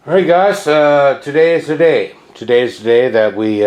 Alright guys, today is the day. Today is the day that we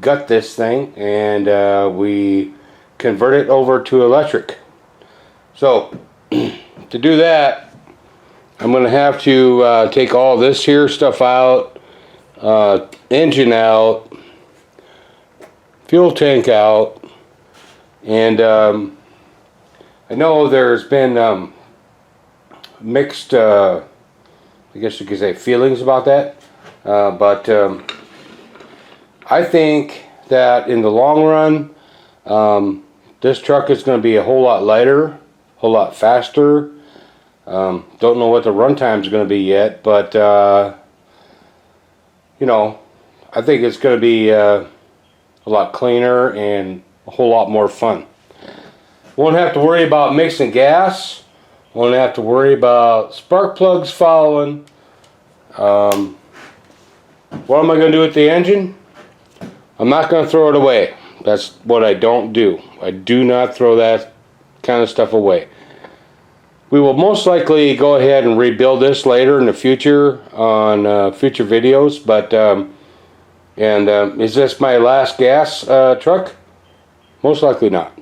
gut this thing and we convert it over to electric. So, to do that, I'm going to have to take all this here stuff out, engine out, fuel tank out, and I know there's been mixed I guess you could say feelings about that, but I think that in the long run, this truck is going to be a whole lot lighter, a whole lot faster. Don't know what the runtime is going to be yet, but you know, I think it's going to be a lot cleaner and a whole lot more fun. Won't have to worry about mixing gas. Won't have to worry about spark plugs fouling. What am I going to do with the engine? I'm not going to throw it away. That's what I don't do. I do not throw that kind of stuff away. We will most likely go ahead and rebuild this later in the future on future videos. But is this my last gas truck? Most likely not.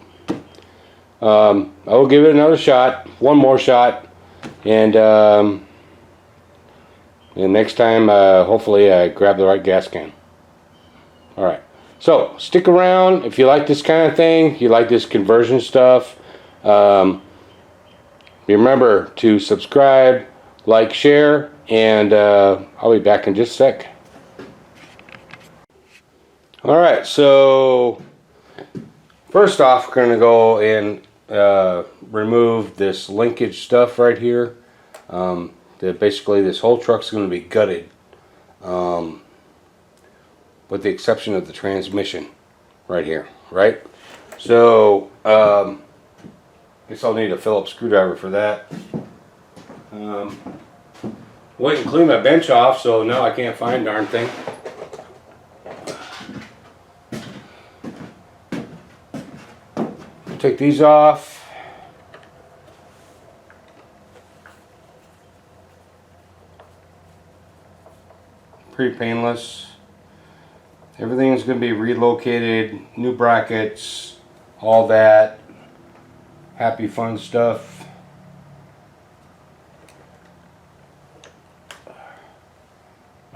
I will give it another shot, one more shot, and next time hopefully I grab the right gas can. Alright, so stick around if you like this kind of thing, you like this conversion stuff. Remember to subscribe, like, share, and I'll be back in just a sec. Alright, so first off, we're going to go and remove this linkage stuff right here. Basically this whole truck's going to be gutted, with the exception of the transmission right here, right? So I guess I'll need a Phillips screwdriver for that. Went and cleaned my bench off, so now I can't find darn thing. Take these off. Pretty painless. Everything's going to be relocated, new brackets, all that happy fun stuff.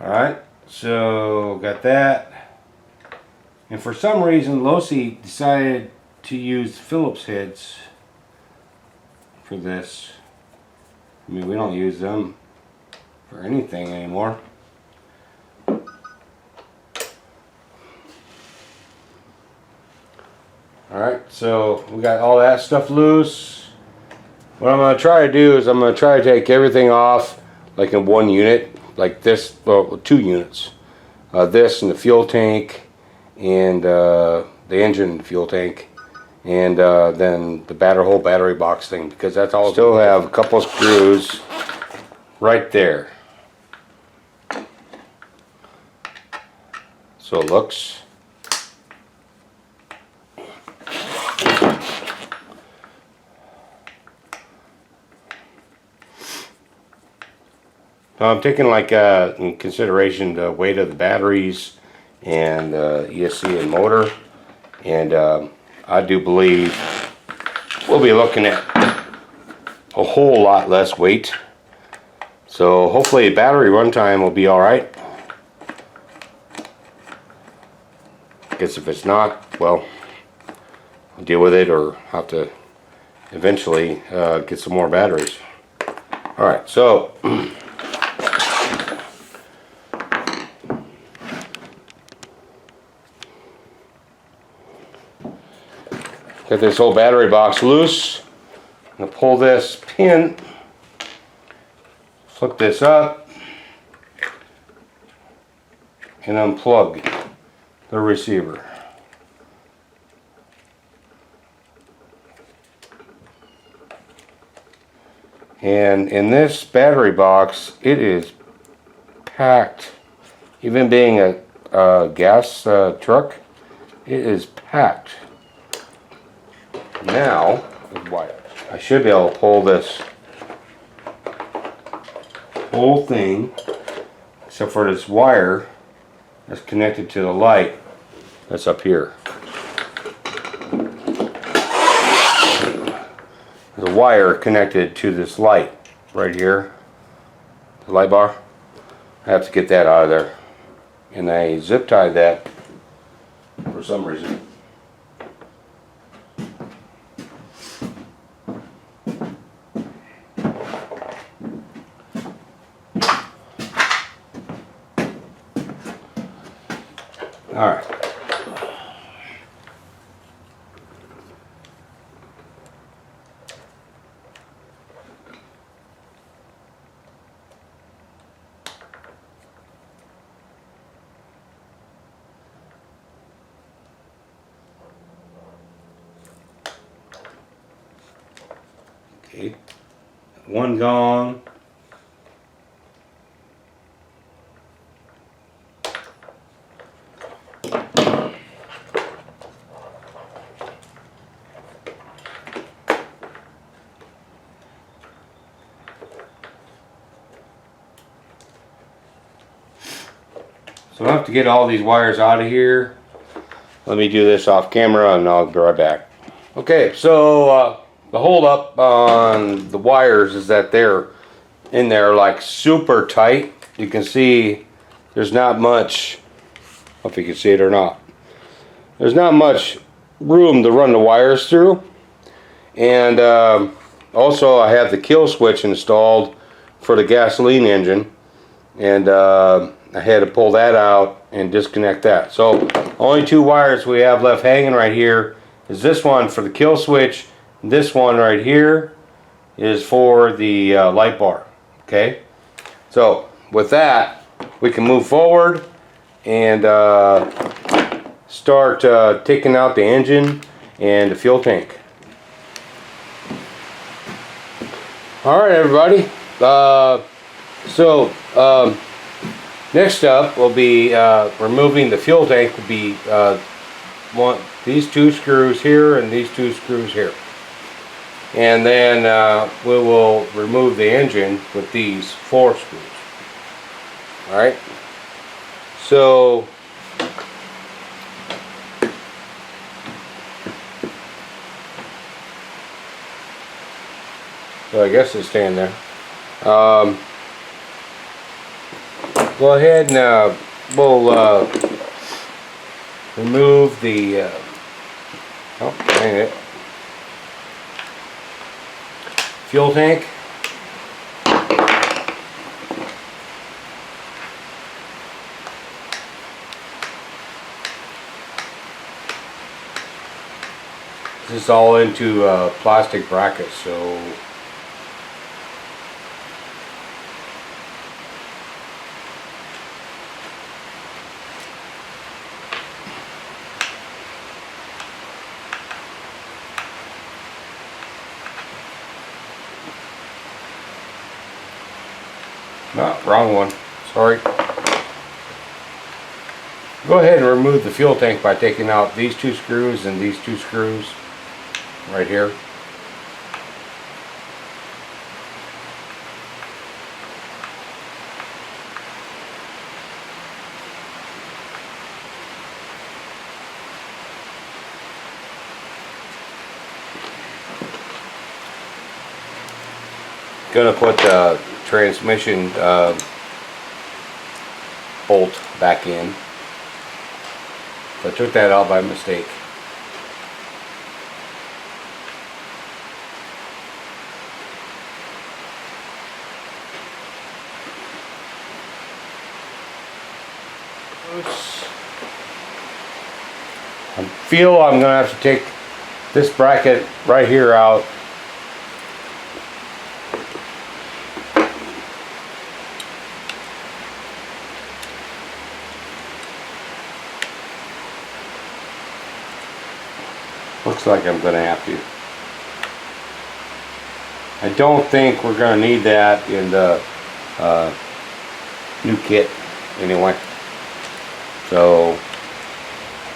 Alright, so got that. And for some reason Losi decided to use Phillips heads for this. I mean, we don't use them for anything anymore. Alright, so we got all that stuff loose. What I'm going to try to do is I'm going to try to take everything off like in one unit, like this, well, two units. This and the fuel tank and the engine and fuel tank. And then the whole battery box thing, because that's all. Still have a couple of screws right there. So it looks. I'm taking like in consideration the weight of the batteries and ESC and motor, and I do believe we'll be looking at a whole lot less weight. So hopefully battery runtime will be alright. I guess if it's not, well, I'll deal with it or have to eventually get some more batteries. Alright, so got this whole battery box loose. I'm going to pull this pin, flip this up, and unplug the receiver. And in this battery box, it is packed. Even being a gas truck, it is packed. Now, I should be able to pull this whole thing except for this wire that's connected to the light that's up here. There's a wire connected to this light right here, the light bar. I have to get that out of there, and I zip tied that for some reason. All right. Okay. One gone. So I have to get all these wires out of here. Let me do this off camera and I'll be right back. Okay, so the hold up on the wires is that they're in there like super tight. You can see there's not much, I don't know if you can see it or not. There's not much room to run the wires through. And also I have the kill switch installed for the gasoline engine. And I had to pull that out and disconnect that. So only two wires we have left hanging right here is this one for the kill switch. This one right here is for the light bar. Okay, so with that we can move forward and start taking out the engine and the fuel tank. Alright everybody, next up will be removing the fuel tank. Will be these two screws here and these two screws here. And then we will remove the engine with these 4 screws. Alright, so I guess it's staying there. Go ahead and we'll remove the oh, dang it, fuel tank. This is all into plastic brackets, so no, wrong one. Sorry. Go ahead and remove the fuel tank by taking out these 2 screws and these 2 screws right here. Gonna put the transmission bolt back in. I took that out by mistake. I feel I'm gonna have to take this bracket right here out. Looks like I'm going to have to. I don't think we're going to need that in the new kit anyway. So,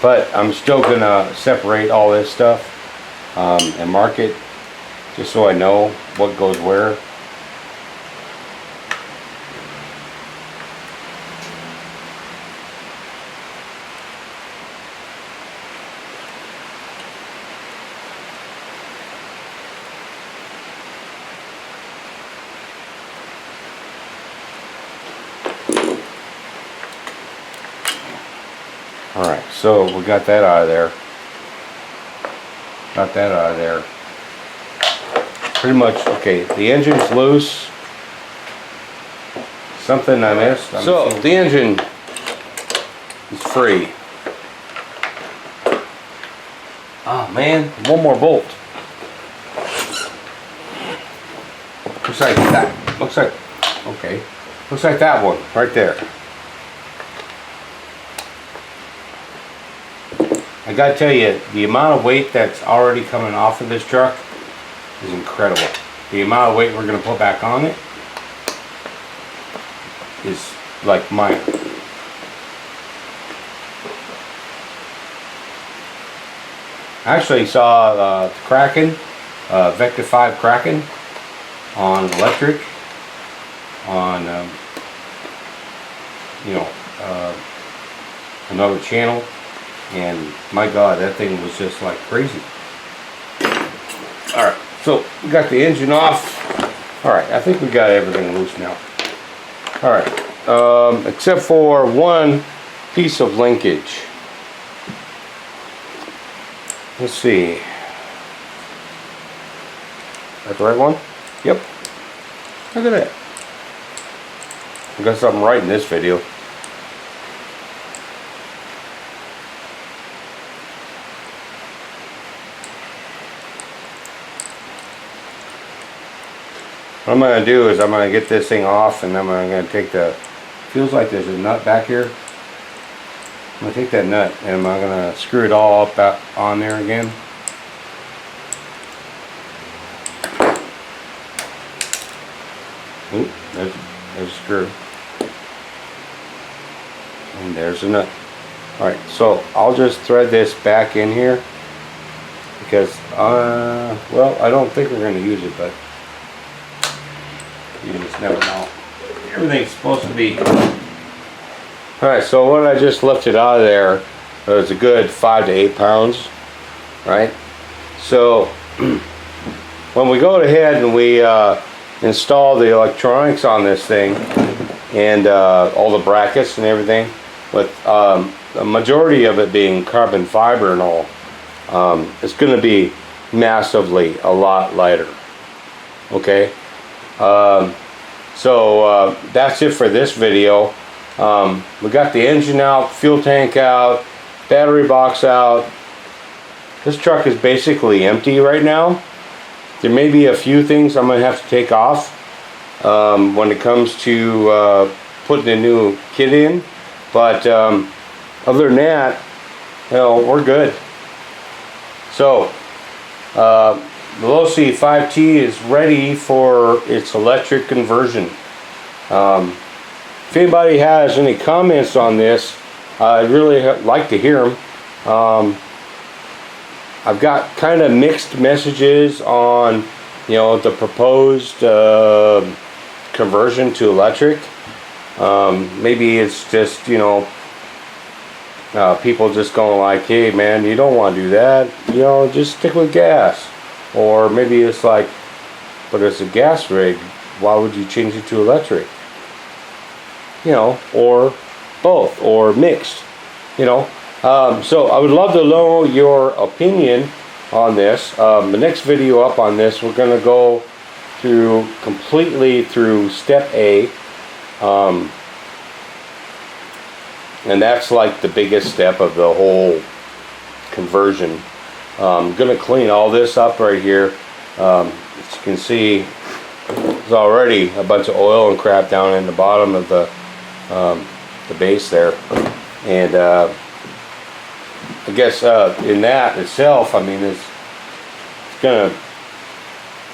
but I'm still going to separate all this stuff and mark it just so I know what goes where. so we got that out of there. Got that out of there. Pretty much, okay, the engine's loose. Something I missed. So the engine is free. Oh man, one more bolt. Looks like that. Looks like, okay. Looks like that one right there. I gotta tell you, the amount of weight that's already coming off of this truck is incredible. The amount of weight we're gonna put back on it is like minor. I actually saw Kraken, FiveT FiveT Kraken on electric, on another channel, and my God, that thing was just like crazy. All right, so we got the engine off. All right, I think we got everything loose now. All right, except for one piece of linkage. Let's see. That the right one? Yep. Look at that. I got something right in this video. What I'm going to do is I'm going to get this thing off, and then I'm going to take the, feels like there's a nut back here. I'm going to take that nut and I'm going to screw it all up back on there again. Ooh, there's a screw. And there's a nut. Alright, so I'll just thread this back in here because, well, I don't think we're going to use it, but you just never know. Everything's supposed to be. Alright, so when I just lifted out of there, it was a good 5 to 8 pounds, right? So when we go ahead and we install the electronics on this thing and all the brackets and everything, with the majority of it being carbon fiber and all, it's going to be massively a lot lighter. Okay, so that's it for this video. We got the engine out, fuel tank out, battery box out. This truck is basically empty right now. There may be a few things I'm going to have to take off when it comes to putting the new kit in, but other than that, you know, we're good. So the Losi FiveT is ready for its electric conversion. If anybody has any comments on this, I'd really like to hear them. I've got kind of mixed messages on, you know, the proposed conversion to electric. Maybe it's just, you know, people just going like, hey man, you don't want to do that, you know, just stick with gas. Or maybe it's like, but it's a gas rig, why would you change it to electric? You know, or both, or mixed, you know. So I would love to know your opinion on this. The next video up on this, we're going to go through completely through step A, and that's like the biggest step of the whole conversion. I'm going to clean all this up right here. As you can see, there's already a bunch of oil and crap down in the bottom of the base there, and I guess in that itself, I mean, it's gonna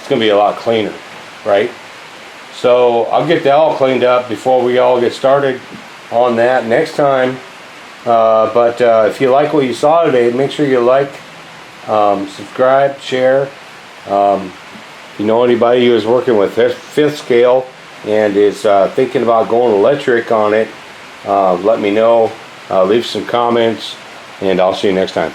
be a lot cleaner, right? So I'll get that all cleaned up before we all get started on that next time. But if you like what you saw today, make sure you like, subscribe, share. If you know anybody who is working with fifth scale and is thinking about going electric on it, let me know. Leave some comments, and I'll see you next time.